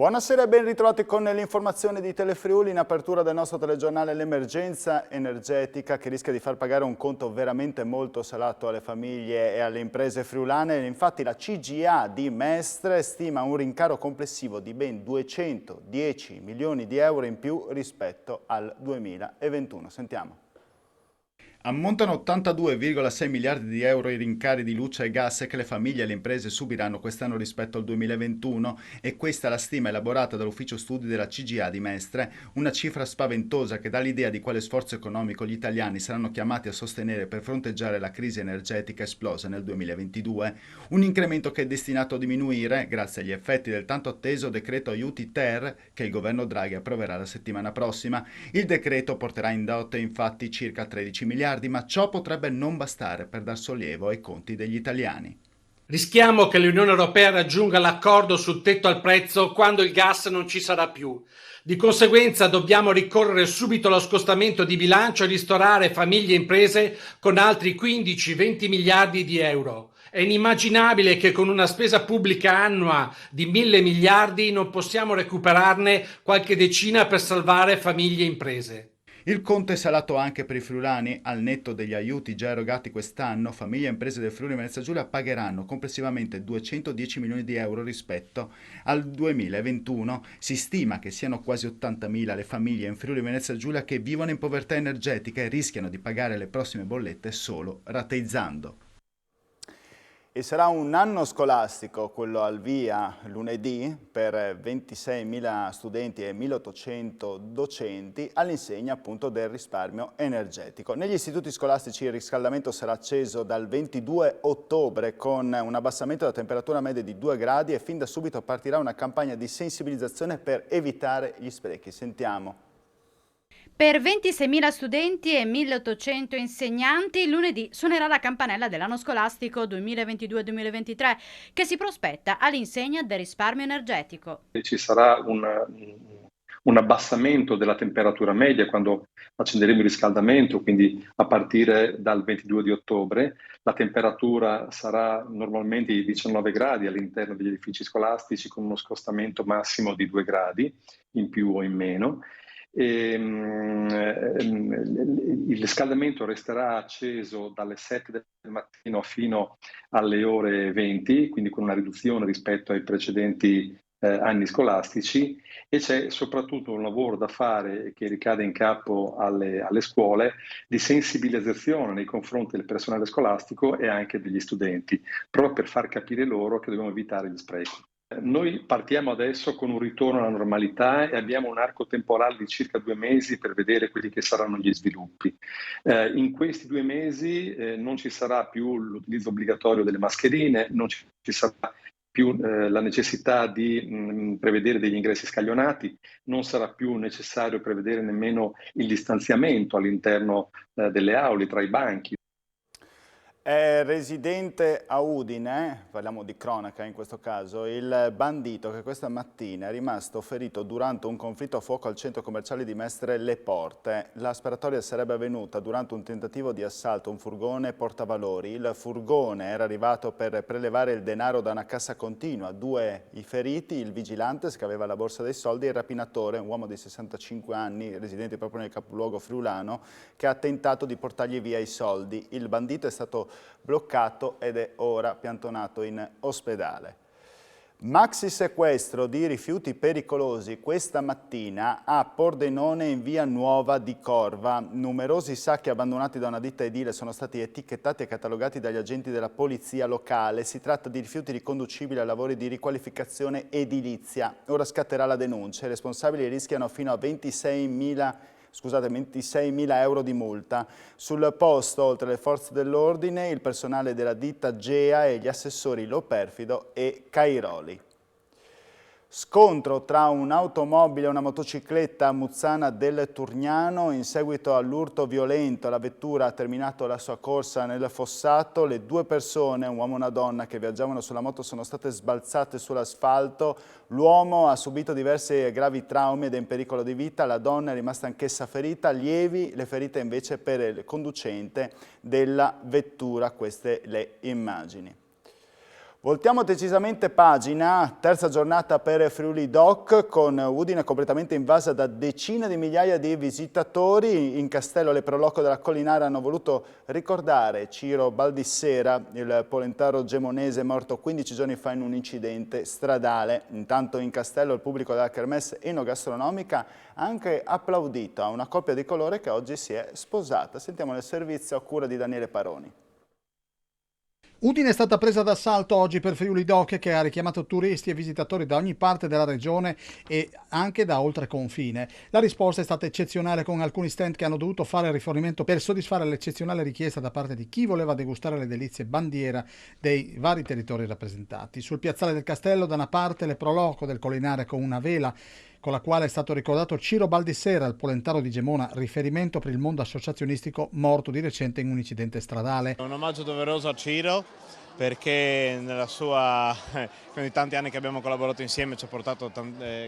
Buonasera e ben ritrovati con l'informazione di Telefriuli in apertura del nostro telegiornale l'emergenza energetica che rischia di far pagare un conto veramente molto salato alle famiglie e alle imprese friulane. Infatti la CGA di Mestre stima un rincaro complessivo di ben 210 milioni di euro in più rispetto al 2021. Sentiamo. Ammontano 82,6 miliardi di euro i rincari di luce e gas che le famiglie e le imprese subiranno quest'anno rispetto al 2021 e questa è la stima elaborata dall'ufficio studi della CGA di Mestre, una cifra spaventosa che dà l'idea di quale sforzo economico gli italiani saranno chiamati a sostenere per fronteggiare la crisi energetica esplosa nel 2022, un incremento che è destinato a diminuire grazie agli effetti del tanto atteso decreto aiuti ter che il governo Draghi approverà la settimana prossima. Il decreto porterà in dote infatti circa 13 miliardi, ma ciò potrebbe non bastare per dar sollievo ai conti degli italiani. Rischiamo che l'Unione Europea raggiunga l'accordo sul tetto al prezzo quando il gas non ci sarà più. Di conseguenza dobbiamo ricorrere subito allo scostamento di bilancio e ristorare famiglie e imprese con altri 15-20 miliardi di euro. È inimmaginabile che con una spesa pubblica annua di 1.000 miliardi non possiamo recuperarne qualche decina per salvare famiglie e imprese. Il conto è salato anche per i friulani, al netto degli aiuti già erogati quest'anno, famiglie e imprese del Friuli Venezia Giulia pagheranno complessivamente 210 milioni di euro rispetto al 2021. Si stima che siano quasi 80.000 le famiglie in Friuli Venezia Giulia che vivono in povertà energetica e rischiano di pagare le prossime bollette solo rateizzando. E sarà un anno scolastico, quello al via lunedì, per 26.000 studenti e 1.800 docenti all'insegna appunto del risparmio energetico. Negli istituti scolastici il riscaldamento sarà acceso dal 22 ottobre con un abbassamento della temperatura media di 2 gradi e fin da subito partirà una campagna di sensibilizzazione per evitare gli sprechi. Sentiamo. Per 26.000 studenti e 1.800 insegnanti, lunedì suonerà la campanella dell'anno scolastico 2022-2023 che si prospetta all'insegna del risparmio energetico. Ci sarà un abbassamento della temperatura media quando accenderemo il riscaldamento, quindi a partire dal 22 di ottobre. La temperatura sarà normalmente di 19 gradi all'interno degli edifici scolastici con uno scostamento massimo di 2 gradi in più o in meno. Il riscaldamento resterà acceso dalle 7 del mattino fino alle ore 20, quindi con una riduzione rispetto ai precedenti anni scolastici, e c'è soprattutto un lavoro da fare che ricade in capo alle scuole di sensibilizzazione nei confronti del personale scolastico e anche degli studenti, proprio per far capire loro che dobbiamo evitare gli sprechi. Noi partiamo adesso con un ritorno alla normalità e abbiamo un arco temporale di circa 2 mesi per vedere quelli che saranno gli sviluppi. In questi 2 mesi non ci sarà più l'utilizzo obbligatorio delle mascherine, non ci sarà più la necessità di prevedere degli ingressi scaglionati, non sarà più necessario prevedere nemmeno il distanziamento all'interno delle aule, tra i banchi. È residente a Udine, parliamo di cronaca in questo caso, il bandito che questa mattina è rimasto ferito durante un conflitto a fuoco al centro commerciale di Mestre Le Porte. La sparatoria sarebbe avvenuta durante un tentativo di assalto a un furgone portavalori. Il furgone era arrivato per prelevare il denaro da una cassa continua. 2 i feriti, il vigilante che aveva la borsa dei soldi e il rapinatore, un uomo di 65 anni, residente proprio nel capoluogo friulano, che ha tentato di portargli via i soldi. Il bandito è stato bloccato ed è ora piantonato in ospedale. Maxi sequestro di rifiuti pericolosi questa mattina a Pordenone in via Nuova di Corva. Numerosi sacchi abbandonati da una ditta edile sono stati etichettati e catalogati dagli agenti della polizia locale. Si tratta di rifiuti riconducibili a lavori di riqualificazione edilizia. Ora scatterà la denuncia. I responsabili rischiano fino a 26.000 euro di multa. Sul posto, oltre alle forze dell'ordine, il personale della ditta GEA e gli assessori Loperfido e Cairoli. Scontro tra un'automobile e una motocicletta a Muzzana del Turgnano. In seguito all'urto violento la vettura ha terminato la sua corsa nel fossato. Le 2 persone, un uomo e una donna che viaggiavano sulla moto, sono state sbalzate sull'asfalto. L'uomo ha subito diversi gravi traumi ed è in pericolo di vita. La donna è rimasta anch'essa ferita. Lievi le ferite invece per il conducente della vettura. Queste le immagini. Voltiamo decisamente pagina, terza giornata per Friuli Doc, con Udine completamente invasa da decine di migliaia di visitatori. In castello Le Proloco della Collinare hanno voluto ricordare Ciro Baldissera, il polentaro gemonese morto 15 giorni fa in un incidente stradale. Intanto in castello il pubblico della kermesse enogastronomica ha anche applaudito a una coppia di colore che oggi si è sposata. Sentiamo nel servizio a cura di Daniele Paroni. Udine è stata presa d'assalto oggi per Friuli Doc, che ha richiamato turisti e visitatori da ogni parte della regione e anche da oltre confine. La risposta è stata eccezionale, con alcuni stand che hanno dovuto fare rifornimento per soddisfare l'eccezionale richiesta da parte di chi voleva degustare le delizie bandiera dei vari territori rappresentati. Sul piazzale del castello, da una parte Le Proloco del Collinare con una vela con la quale è stato ricordato Ciro Baldissera, il polentaro di Gemona, riferimento per il mondo associazionistico morto di recente in un incidente stradale. Un omaggio doveroso a Ciro, perché nella sua, quindi tanti anni che abbiamo collaborato insieme, ci ha portato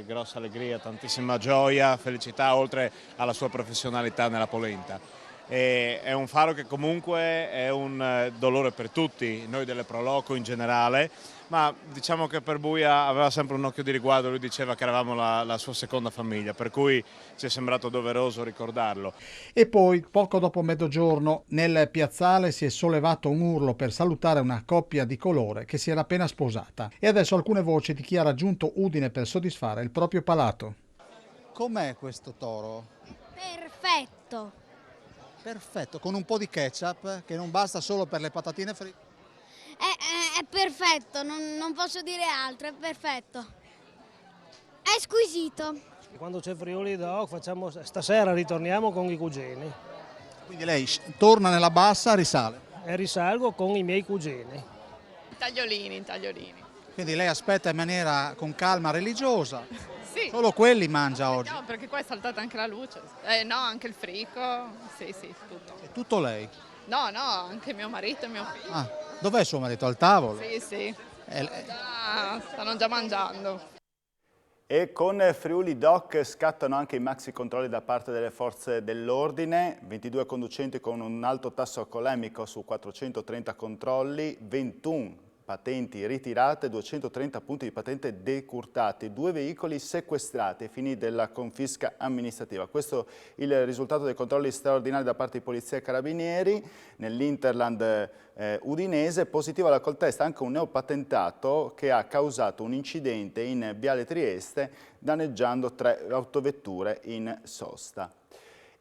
grossa allegria, tantissima gioia, felicità, oltre alla sua professionalità nella polenta. È un faro che comunque è un dolore per tutti, noi delle Proloco in generale, ma diciamo che per Buia aveva sempre un occhio di riguardo, lui diceva che eravamo la sua seconda famiglia, per cui ci è sembrato doveroso ricordarlo. E poi, poco dopo mezzogiorno, nel piazzale si è sollevato un urlo per salutare una coppia di colore che si era appena sposata. E adesso alcune voci di chi ha raggiunto Udine per soddisfare il proprio palato. Com'è questo toro? Perfetto. Perfetto, con un po' di ketchup, che non basta solo per le patatine fritte. È perfetto, non posso dire altro, è perfetto. È squisito. Quando c'è Friuli Doc stasera ritorniamo con i cugini. Quindi lei torna nella bassa, risale. E risalgo con i miei cugini. Tagliolini. Quindi lei aspetta in maniera con calma religiosa. Sì. Solo quelli mangia oggi. No, perché qua è saltata anche la luce. No, anche il frico. Sì, tutto. È tutto lei? No, anche mio marito e mio figlio. Ah, dov'è suo marito? Al tavolo? Sì. Stanno già mangiando. E con Friuli Doc scattano anche i maxi controlli da parte delle forze dell'ordine, 22 conducenti con un alto tasso alcolemico su 430 controlli, 21 patenti ritirate, 230 punti di patente decurtati, 2 veicoli sequestrati ai fini della confisca amministrativa. Questo è il risultato dei controlli straordinari da parte di polizia e carabinieri. Nell'Interland udinese, positivo alla coltesta anche un neopatentato che ha causato un incidente in Viale Trieste, danneggiando 3 autovetture in sosta.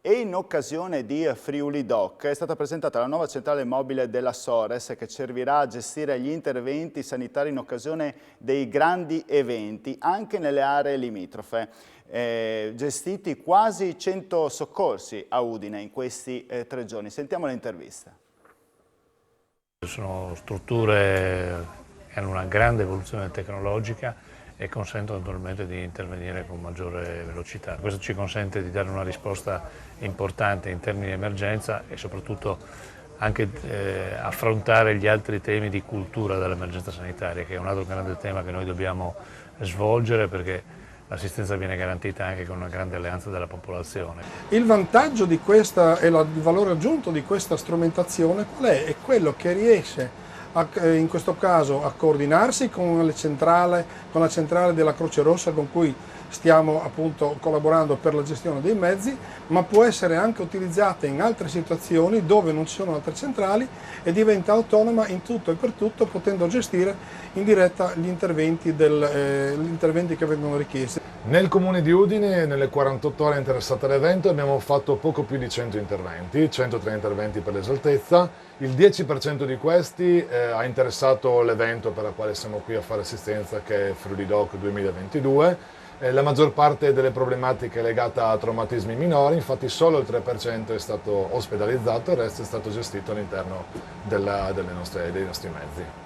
E in occasione di Friuli Doc è stata presentata la nuova centrale mobile della Sores, che servirà a gestire gli interventi sanitari in occasione dei grandi eventi anche nelle aree limitrofe. Gestiti quasi 100 soccorsi a Udine in questi 3 giorni. Sentiamo l'intervista. Sono strutture che hanno una grande evoluzione tecnologica e consentono naturalmente di intervenire con maggiore velocità. Questo ci consente di dare una risposta importante in termini di emergenza e soprattutto anche affrontare gli altri temi di cultura dell'emergenza sanitaria, che è un altro grande tema che noi dobbiamo svolgere, perché l'assistenza viene garantita anche con una grande alleanza della popolazione. Il vantaggio di questa e il valore aggiunto di questa strumentazione qual è? È quello che riesce in questo caso a coordinarsi con la centrale della Croce Rossa, con cui stiamo appunto collaborando per la gestione dei mezzi, ma può essere anche utilizzata in altre situazioni dove non ci sono altre centrali e diventa autonoma in tutto e per tutto, potendo gestire in diretta gli interventi che vengono richiesti. Nel comune di Udine, nelle 48 ore interessate all'evento, abbiamo fatto poco più di 100 interventi, 103 interventi per l'esattezza. Il 10% di questi ha interessato l'evento per il quale siamo qui a fare assistenza, che è Friuli Doc 2022. La maggior parte delle problematiche è legata a traumatismi minori, infatti solo il 3% è stato ospedalizzato, il resto è stato gestito all'interno dei nostri mezzi.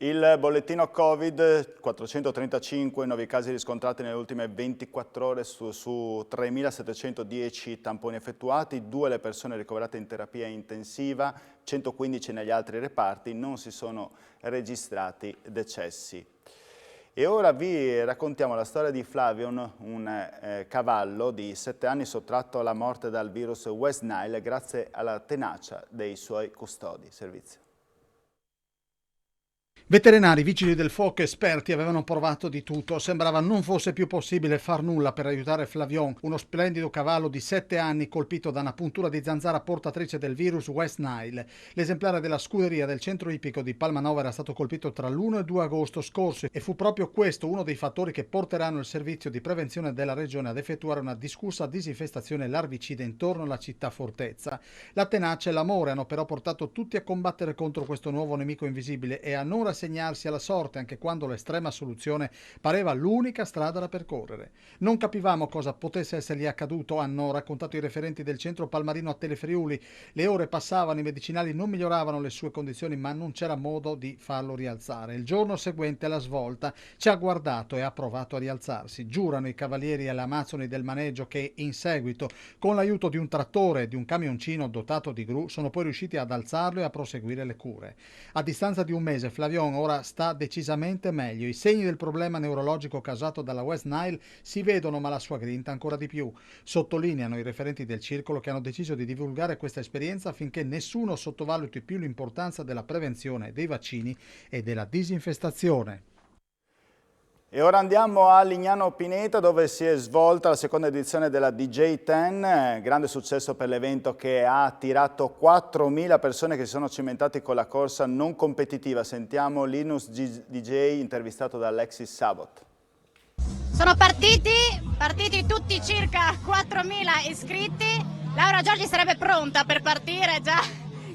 Il bollettino Covid, 435 nuovi casi riscontrati nelle ultime 24 ore su 3.710 tamponi effettuati, 2 le persone ricoverate in terapia intensiva, 115 negli altri reparti, non si sono registrati decessi. E ora vi raccontiamo la storia di Flavion, un cavallo di 7 anni sottratto alla morte dal virus West Nile grazie alla tenacia dei suoi custodi. Servizio. Veterinari, vigili del fuoco, esperti avevano provato di tutto. Sembrava non fosse più possibile far nulla per aiutare Flavion, uno splendido cavallo di 7 anni colpito da una puntura di zanzara portatrice del virus West Nile. L'esemplare della scuderia del centro ippico di Palmanova era stato colpito tra l'1 e il 2 agosto scorso e fu proprio questo uno dei fattori che porteranno il servizio di prevenzione della regione ad effettuare una discussa disinfestazione larvicida intorno alla città fortezza. La tenacia e l'amore hanno però portato tutti a combattere contro questo nuovo nemico invisibile e a non rassegnarsi alla sorte anche quando l'estrema soluzione pareva l'unica strada da percorrere. Non capivamo cosa potesse essergli accaduto, hanno raccontato i referenti del centro palmarino a Telefriuli. Le ore passavano, i medicinali non miglioravano le sue condizioni, ma non c'era modo di farlo rialzare. Il giorno seguente alla svolta ci ha guardato e ha provato a rialzarsi. Giurano i cavalieri e le amazzoni del maneggio che in seguito, con l'aiuto di un trattore e di un camioncino dotato di gru, sono poi riusciti ad alzarlo e a proseguire le cure. A distanza di un mese Flavion ora sta decisamente meglio. I segni del problema neurologico causato dalla West Nile si vedono, ma la sua grinta ancora di più. Sottolineano i referenti del circolo che hanno deciso di divulgare questa esperienza affinché nessuno sottovaluti più l'importanza della prevenzione, dei vaccini e della disinfestazione. E ora andiamo a Lignano Pineta, dove si è svolta la seconda edizione della DJ10, grande successo per l'evento che ha attirato 4.000 persone che si sono cimentati con la corsa non competitiva. Sentiamo Linus DJ intervistato da Alexis Sabot. Sono partiti tutti circa 4.000 iscritti. Laura Giorgi sarebbe pronta per partire già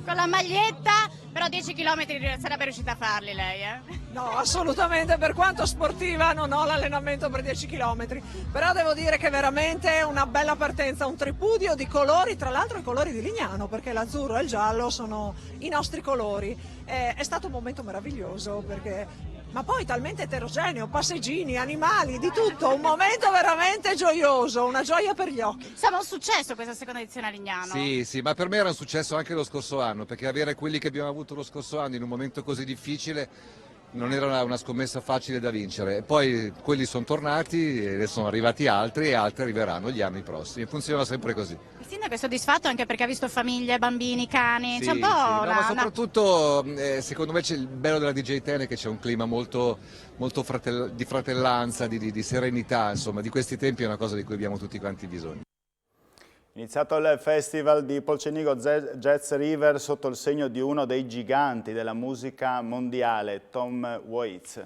con la maglietta, però 10 km sarebbe riuscita a farli lei, No, assolutamente, per quanto sportiva non ho l'allenamento per 10 km, però devo dire che veramente è una bella partenza, un tripudio di colori, tra l'altro i colori di Lignano, perché l'azzurro e il giallo sono i nostri colori. È stato un momento meraviglioso, ma poi talmente eterogeneo, passeggini, animali, di tutto, un momento veramente gioioso, una gioia per gli occhi. Insomma, un successo questa seconda edizione a Lignano. Sì, ma per me era un successo anche lo scorso anno, perché avere quelli che abbiamo avuto lo scorso anno in un momento così difficile non era una scommessa facile da vincere. Poi quelli sono tornati, e ne sono arrivati altri e altri arriveranno gli anni prossimi. Funziona sempre così. Il sindaco è soddisfatto anche perché ha visto famiglie, bambini, cani, Sì, c'è un po' sì. No, ma soprattutto secondo me il bello della DJ10 è che c'è un clima molto di fratellanza, di serenità, insomma, di questi tempi è una cosa di cui abbiamo tutti quanti bisogno. Iniziato il festival di Polcenigo Jazz River sotto il segno di uno dei giganti della musica mondiale, Tom Waits.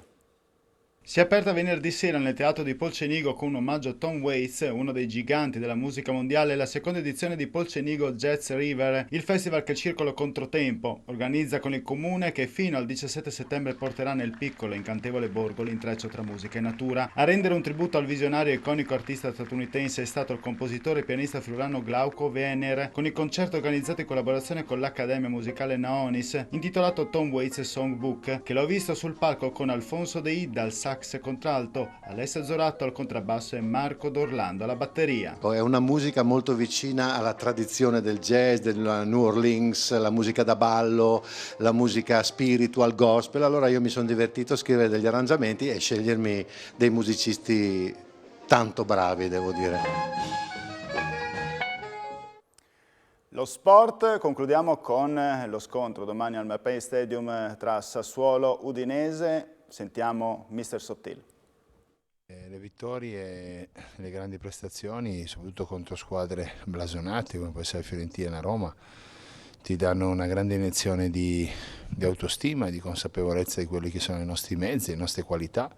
Si è aperta venerdì sera nel teatro di Polcenigo con un omaggio a Tom Waits, uno dei giganti della musica mondiale, la seconda edizione di Polcenigo Jazz River, il festival che il Circolo Controtempo organizza con il comune che fino al 17 settembre porterà nel piccolo e incantevole borgo l'intreccio tra musica e natura. A rendere un tributo al visionario e iconico artista statunitense è stato il compositore e pianista friulano Glauco Wener, con il concerto organizzato in collaborazione con l'Accademia Musicale Naonis, intitolato Tom Waits Songbook, che l'ho visto sul palco con Alfonso De Ida al sax contralto, Alessio Zoratto al contrabbasso e Marco D'Orlando alla batteria. È una musica molto vicina alla tradizione del jazz, della New Orleans, la musica da ballo, la musica spiritual, gospel. Allora io mi sono divertito a scrivere degli arrangiamenti e scegliermi dei musicisti tanto bravi, devo dire. Lo sport, concludiamo con lo scontro domani al Mapei Stadium tra Sassuolo e Udinese. Sentiamo Mister Sottil. Le vittorie e le grandi prestazioni, soprattutto contro squadre blasonate come può essere Fiorentina e Roma, ti danno una grande iniezione di autostima e di consapevolezza di quelli che sono i nostri mezzi, le nostre qualità.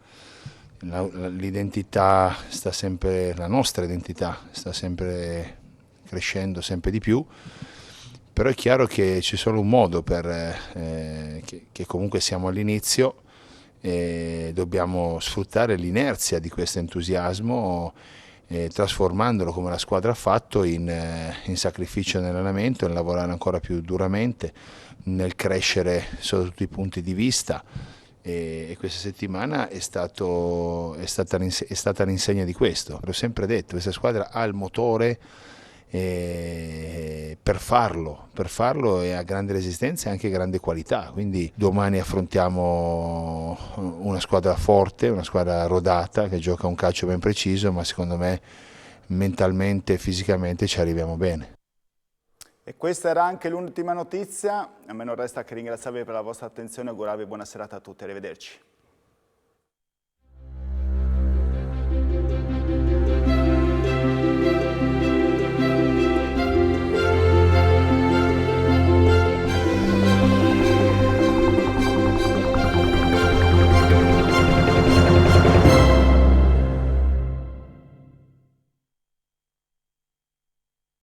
L'identità sta sempre, la nostra identità sta sempre crescendo sempre di più. Però è chiaro che c'è solo un modo che comunque siamo all'inizio e dobbiamo sfruttare l'inerzia di questo entusiasmo trasformandolo, come la squadra ha fatto, in sacrificio nell'allenamento, nel lavorare ancora più duramente, nel crescere sotto tutti i punti di vista e questa settimana è stata l'insegna di questo. L'ho sempre detto, questa squadra ha il motore per farlo e ha grande resistenza e anche grande qualità, quindi domani affrontiamo una squadra forte, una squadra rodata che gioca un calcio ben preciso, ma secondo me mentalmente e fisicamente ci arriviamo bene. E questa era anche l'ultima notizia. A me non resta che ringraziarvi per la vostra attenzione e augurarvi buona serata a tutti. Arrivederci.